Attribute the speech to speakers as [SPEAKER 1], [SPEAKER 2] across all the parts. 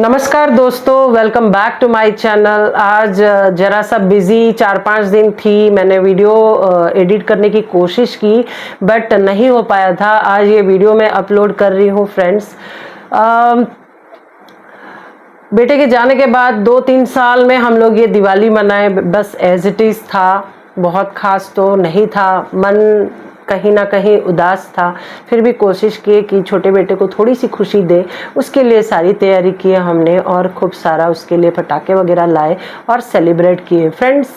[SPEAKER 1] नमस्कार दोस्तों, welcome back to my channel. आज जरा सा बिजी 4-5 दिन थी। मैंने वीडियो एडिट करने की कोशिश की बट नहीं हो पाया था। आज ये वीडियो मैं अपलोड कर रही हूँ फ्रेंड्स। बेटे के जाने के बाद 2-3 साल में हम लोग ये दिवाली मनाए, बस एज इट इज़ था। बहुत खास तो नहीं था, मन कहीं ना कहीं उदास था। फिर भी कोशिश की कि छोटे बेटे को थोड़ी सी खुशी दे, उसके लिए सारी तैयारी की हमने और खूब सारा उसके लिए पटाखे वगैरह लाए और सेलिब्रेट किए। फ्रेंड्स,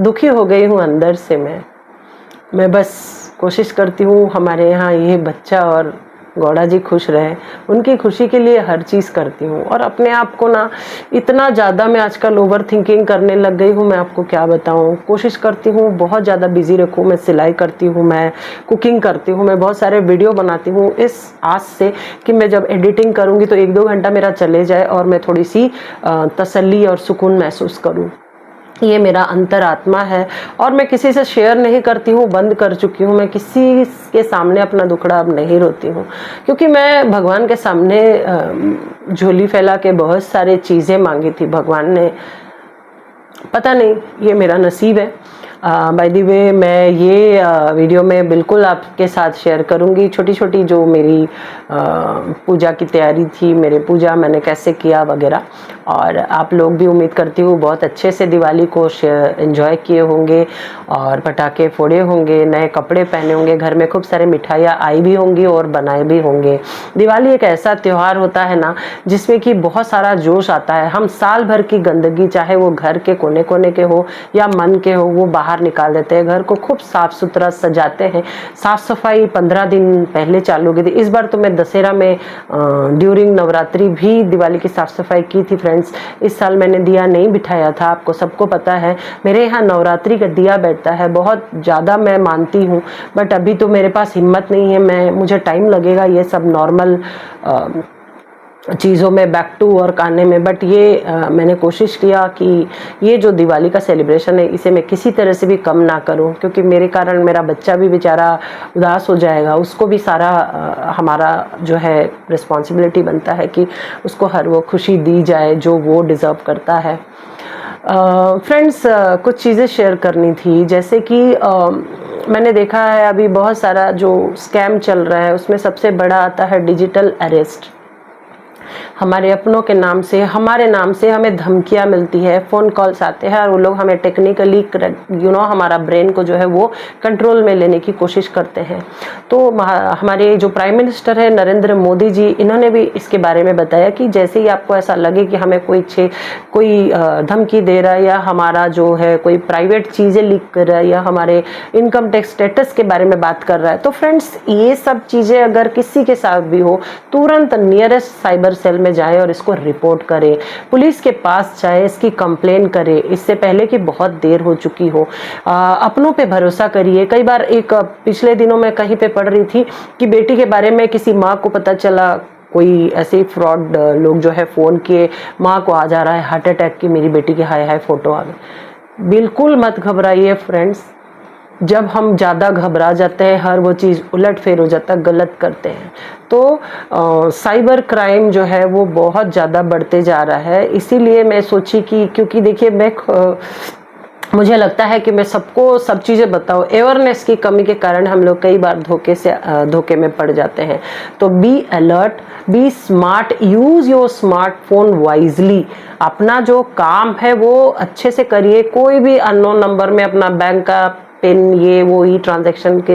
[SPEAKER 1] दुखी हो गई हूँ अंदर से। मैं बस कोशिश करती हूँ हमारे यहाँ ये बच्चा और गौड़ा जी खुश रहे, उनकी खुशी के लिए हर चीज़ करती हूँ। और अपने आप को ना इतना ज़्यादा मैं आजकल ओवर थिंकिंग करने लग गई हूँ, मैं आपको क्या बताऊँ। कोशिश करती हूँ बहुत ज़्यादा बिजी रखूँ। मैं सिलाई करती हूँ, मैं कुकिंग करती हूँ, मैं बहुत सारे वीडियो बनाती हूँ इस आस से कि मैं जब एडिटिंग करूँगी तो 1-2 घंटा मेरा चले जाए और मैं थोड़ी सी तसल्ली और सुकून महसूस करूँ। ये मेरा अंतरात्मा है और मैं किसी से शेयर नहीं करती हूँ, बंद कर चुकी हूँ। मैं किसी के सामने अपना दुखड़ा अब नहीं रोती हूँ, क्योंकि मैं भगवान के सामने झोली फैला के बहुत सारी चीज़ें मांगी थी। भगवान ने, पता नहीं, ये मेरा नसीब है। बाय द वे, मैं ये वीडियो में बिल्कुल आपके साथ शेयर करूँगी छोटी छोटी जो मेरी पूजा की तैयारी थी, मेरे पूजा मैंने कैसे किया वगैरह। और आप लोग भी उम्मीद करती हूँ बहुत अच्छे से दिवाली को एंजॉय किए होंगे और पटाखे फोड़े होंगे, नए कपड़े पहने होंगे, घर में खूब सारे मिठाइयाँ आई भी होंगी और बनाए भी होंगे। दिवाली एक ऐसा त्यौहार होता है ना जिसमें कि बहुत सारा जोश आता है। हम साल भर की गंदगी, चाहे वो घर के कोने कोने के हो या मन के हो, वो बाहर निकाल देते हैं। घर को खूब साफ सुथरा सजाते हैं। साफ सफाई 15 दिन पहले चालू की थी। इस बार तो मैं दशहरा में ड्यूरिंग नवरात्रि भी दिवाली की साफ सफाई की थी फ्रेंड्स। इस साल मैंने दिया नहीं बिठाया था, आपको सबको पता है। मेरे यहाँ नवरात्रि का दिया बैठता है, बहुत ज़्यादा मैं मानती हूँ, बट अभी तो मेरे पास हिम्मत नहीं है। मुझे टाइम लगेगा ये सब नॉर्मल चीज़ों में बैक टू वर्क आने में। बट ये मैंने कोशिश किया कि ये जो दिवाली का सेलिब्रेशन है इसे मैं किसी तरह से भी कम ना करूं, क्योंकि मेरे कारण मेरा बच्चा भी बेचारा उदास हो जाएगा। उसको भी सारा हमारा जो है रिस्पॉन्सिबिलिटी बनता है कि उसको हर वो खुशी दी जाए जो वो डिज़र्व करता है। फ्रेंड्स, कुछ चीज़ें शेयर करनी थी, जैसे कि मैंने देखा है अभी बहुत सारा जो स्कैम चल रहा है, उसमें सबसे बड़ा आता है डिजिटल अरेस्ट। हमारे अपनों के नाम से, हमारे नाम से हमें धमकियां मिलती है, फ़ोन कॉल्स आते हैं और वो लोग हमें टेक्निकली हमारा ब्रेन को जो है वो कंट्रोल में लेने की कोशिश करते हैं। तो हमारे जो प्राइम मिनिस्टर है नरेंद्र मोदी जी, इन्होंने भी इसके बारे में बताया कि जैसे ही आपको ऐसा लगे कि हमें कोई धमकी दे रहा है या हमारा जो है कोई प्राइवेट चीज़ें लीक कर रहा है या हमारे इनकम टैक्स स्टेटस के बारे में बात कर रहा है, तो फ्रेंड्स ये सब चीज़ें अगर किसी के साथ भी हो, तुरंत नियरेस्ट साइबर सेल में जाए और इसको रिपोर्ट करें, पुलिस के पास जाए, इसकी कंप्लेन करें, इससे पहले कि बहुत देर हो चुकी हो। अपनों पे भरोसा करिए। कई बार पिछले दिनों में कहीं पे पढ़ रही थी कि बेटी के बारे में किसी माँ को पता चला, कोई ऐसे फ्रॉड लोग जो है फ़ोन किए, माँ को आ जा रहा है हार्ट अटैक की, मेरी बेटी की हाय हाय फोटो आ गई। बिल्कुल मत घबराइए फ्रेंड्स। जब हम ज़्यादा घबरा जाते हैं, हर वो चीज़ उलट फेर हो जाता है, गलत करते हैं, तो साइबर क्राइम जो है वो बहुत ज़्यादा बढ़ते जा रहा है। इसीलिए मैं सोची कि, क्योंकि देखिए मुझे लगता है कि मैं सबको सब चीज़ें बताऊँ। अवेयरनेस की कमी के कारण हम लोग कई बार धोखे में पड़ जाते हैं। तो be alert, be smart, use your smartphone wisely. अपना जो काम है वो अच्छे से करिए। कोई भी अननोन नंबर में अपना बैंक का पिन, ये वो ई ट्रांजैक्शन के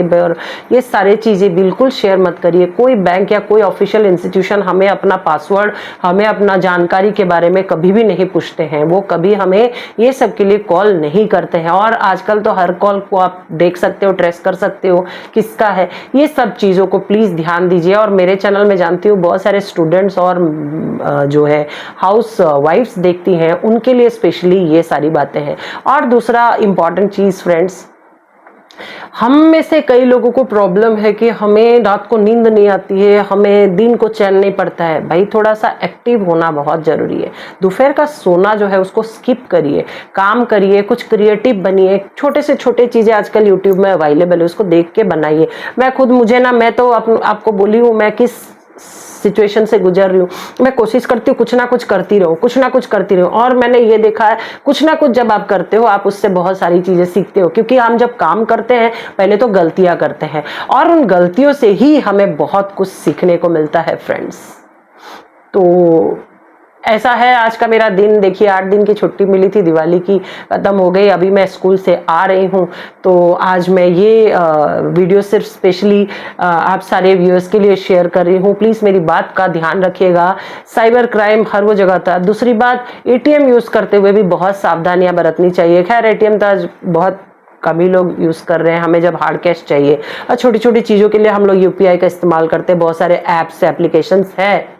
[SPEAKER 1] ये सारे चीज़ें बिल्कुल शेयर मत करिए। कोई बैंक या कोई ऑफिशियल इंस्टीट्यूशन हमें अपना पासवर्ड, हमें अपना जानकारी के बारे में कभी भी नहीं पूछते हैं। वो कभी हमें ये सब के लिए कॉल नहीं करते हैं। और आजकल तो हर कॉल को आप देख सकते हो, ट्रेस कर सकते हो किसका है। ये सब चीज़ों को प्लीज़ ध्यान दीजिए। और मेरे चैनल में जानती हूँ बहुत सारे स्टूडेंट्स और जो है हाउस वाइफ्स देखती हैं, उनके लिए स्पेशली ये सारी बातें हैं। और दूसरा इम्पॉर्टेंट चीज़ फ्रेंड्स, हम में से कई लोगों को प्रॉब्लम है कि हमें रात को नींद नहीं आती है, हमें दिन को चैन नहीं पड़ता है। भाई थोड़ा सा एक्टिव होना बहुत ज़रूरी है। दोपहर का सोना जो है उसको स्किप करिए, काम करिए, कुछ क्रिएटिव बनिए। छोटे से छोटे चीज़ें आजकल यूट्यूब में अवेलेबल है, उसको देख के बनाइए। मैं तो आपको बोली हूँ, मैं किस सिचुएशन से गुजर रही हूँ, मैं कोशिश करती हूँ कुछ ना कुछ करती रहूँ, कुछ ना कुछ करती रहूँ। और मैंने ये देखा है, कुछ ना कुछ जब आप करते हो आप उससे बहुत सारी चीजें सीखते हो, क्योंकि हम जब काम करते हैं पहले तो गलतियां करते हैं और उन गलतियों से ही हमें बहुत कुछ सीखने को मिलता है फ्रेंड्स। तो ऐसा है आज का मेरा दिन। देखिए 8 दिन की छुट्टी मिली थी, दिवाली की खत्म हो गई, अभी मैं स्कूल से आ रही हूँ। तो आज मैं ये वीडियो सिर्फ स्पेशली आप सारे व्यूअर्स के लिए शेयर कर रही हूँ। प्लीज़ मेरी बात का ध्यान रखिएगा, साइबर क्राइम हर वो जगह था। दूसरी बात, एटीएम यूज़ करते हुए भी बहुत सावधानियां बरतनी चाहिए। खैर एटीएम तो आज बहुत कम ही लोग यूज़ कर रहे हैं, हमें जब हार्ड कैश चाहिए और छोटी छोटी चीज़ों के लिए हम लोग यूपीआई का इस्तेमाल करते हैं। बहुत सारे ऐप्स एप्लीकेशंस है,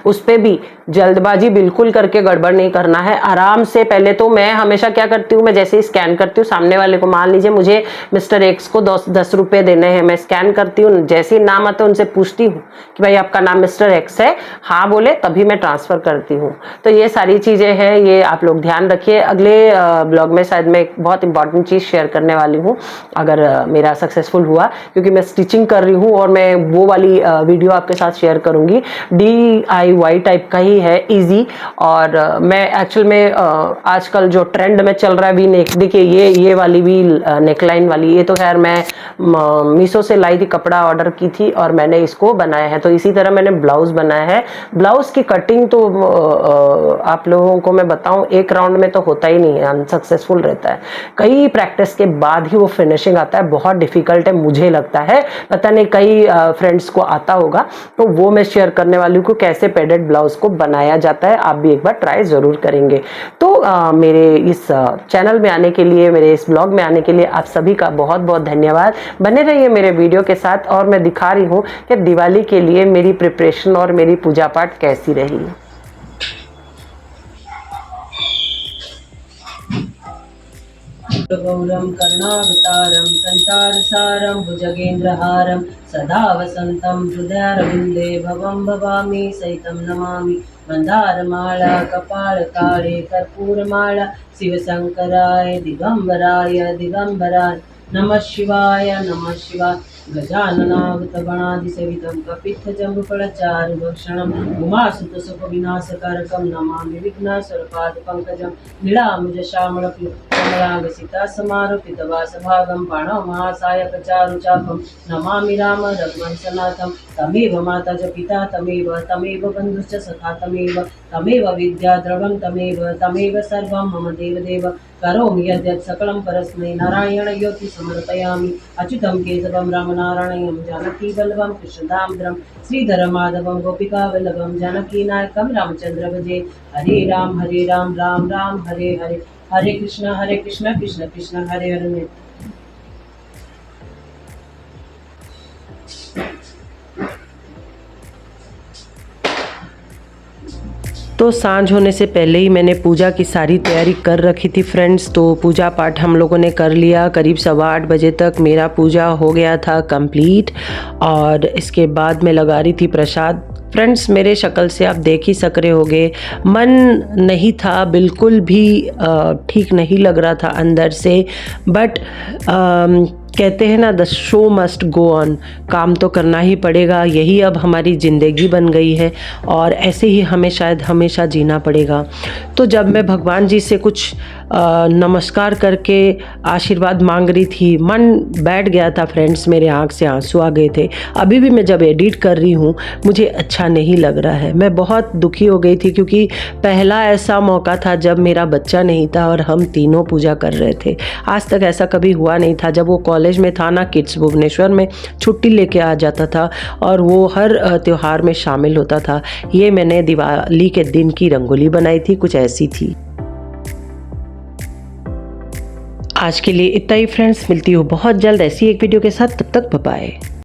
[SPEAKER 1] उस पे भी जल्दबाजी बिल्कुल करके गड़बड़ नहीं करना है। आराम से, पहले तो मैं हमेशा क्या करती हूँ, मैं जैसे ही स्कैन करती हूँ सामने वाले को, मान लीजिए मुझे मिस्टर एक्स को 10 रुपए देने हैं, मैं स्कैन करती हूँ, जैसे ही नाम आता है उनसे पूछती हूँ कि भाई आपका नाम मिस्टर एक्स है, हाँ बोले तभी मैं ट्रांसफर करती हूँ। तो ये सारी चीजें हैं, ये आप लोग ध्यान रखिए। अगले ब्लॉग में शायद मैं एक बहुत इंपॉर्टेंट चीज शेयर करने वाली हूँ, अगर मेरा सक्सेसफुल हुआ, क्योंकि मैं स्टिचिंग कर रही हूँ और मैं वो वाली वीडियो आपके साथ शेयर करूंगी। DIY टाइप का ही है, इजी। और मैं एक्चुअल में आजकल जो ट्रेंड में चल रहा है वी नेक, देखिए ये वाली भी नेकलाइन वाली, ये तो खैर मैं मीशो से लाई थी, कपड़ा ऑर्डर की थी और मैंने इसको बनाया है। तो इसी तरह मैंने ब्लाउज बनाया है। ब्लाउज की कटिंग तो आप लोगों को मैं बताऊं, एक राउंड में तो होता ही नहीं है, अनसक्सेसफुल रहता है। कई प्रैक्टिस के बाद ही वो फिनिशिंग आता है, बहुत डिफिकल्ट है मुझे लगता है, पता नहीं कई फ्रेंड्स को आता होगा। तो वो मैं शेयर करने वाली हूँ कैसे पेडेड ब्लाउज को बनाया जाता है, आप भी एक बार ट्राई जरूर करेंगे। तो मेरे इस चैनल में आने के लिए, मेरे इस ब्लॉग में आने के लिए आप सभी का बहुत बहुत धन्यवाद। बने रहिए मेरे वीडियो के साथ और मैं दिखा रही हूँ कि दिवाली के लिए मेरी प्रिपरेशन और मेरी पूजा पाठ कैसी रही। गौरम करुणावतारम संसारसारम भुजगेन्द्रहारम सदा वसंतम हृदयारविंदे भवं भवामी सहितं नमामि। मंदारमाला कपालकाले कर्पूरमाला शिवशंकराय दिगंबराय दिगंबराय नमः शिवाय नमः शिवाय। गजाननावतगणादिसेवितं कपित्थजम्बुफलचारुभक्षणं उमासुतसुखविनाशकारकं नमामि विघ्नेश्वरपादपङ्कजं। नीलाम्बुजश्यामलपितवासभागं बाणमहासायकचारुचापं नमामि राम रघुवंशनाथं। तमेव माता च पिता तमेव बन्धुश्च सखा तमेव विद्या द्रवं तमेव सर्वं मम देवदेव। करोमि यद्यत् सकलं परस्मै नारायणयोति समर्पयामि। अच्युतं केशवं रामनारायणं जानकीवल्लभं कृष्णदामोदरं श्रीधरं माधवं गोपिकावल्लभं जानकीनायकं रामचन्द्र भजे। हरे राम राम राम हरे हरे, हरे कृष्ण कृष्ण कृष्ण हरे हरे। तो सांझ होने से पहले ही मैंने पूजा की सारी तैयारी कर रखी थी फ्रेंड्स। तो पूजा पाठ हम लोगों ने कर लिया, करीब 8:15 बजे तक मेरा पूजा हो गया था कंप्लीट। और इसके बाद मैं लगा रही थी प्रसाद। फ्रेंड्स मेरे शक्ल से आप देख ही सक रहे होगे, मन नहीं था बिल्कुल भी, ठीक नहीं लग रहा था अंदर से। बट कहते हैं ना, the show must go on, काम तो करना ही पड़ेगा, यही अब हमारी ज़िंदगी बन गई है और ऐसे ही हमें शायद हमेशा जीना पड़ेगा। तो जब मैं भगवान जी से कुछ नमस्कार करके आशीर्वाद मांग रही थी, मन बैठ गया था फ्रेंड्स, मेरे आँख से आंसू आ गए थे। अभी भी मैं जब एडिट कर रही हूँ मुझे अच्छा नहीं लग रहा है, मैं बहुत दुखी हो गई थी, क्योंकि पहला ऐसा मौका था जब मेरा बच्चा नहीं था और हम तीनों पूजा कर रहे थे। आज तक ऐसा कभी हुआ नहीं था। जब वो कॉलेज में था ना, किड्स भुवनेश्वर में छुट्टी लेके आ जाता था और वो हर त्योहार में शामिल होता था। ये मैंने दिवाली के दिन की रंगोली बनाई थी, कुछ ऐसी थी। आज के लिए इतना ही फ्रेंड्स, मिलती हूँ बहुत जल्द ऐसी एक वीडियो के साथ, तब तक बाय बाय।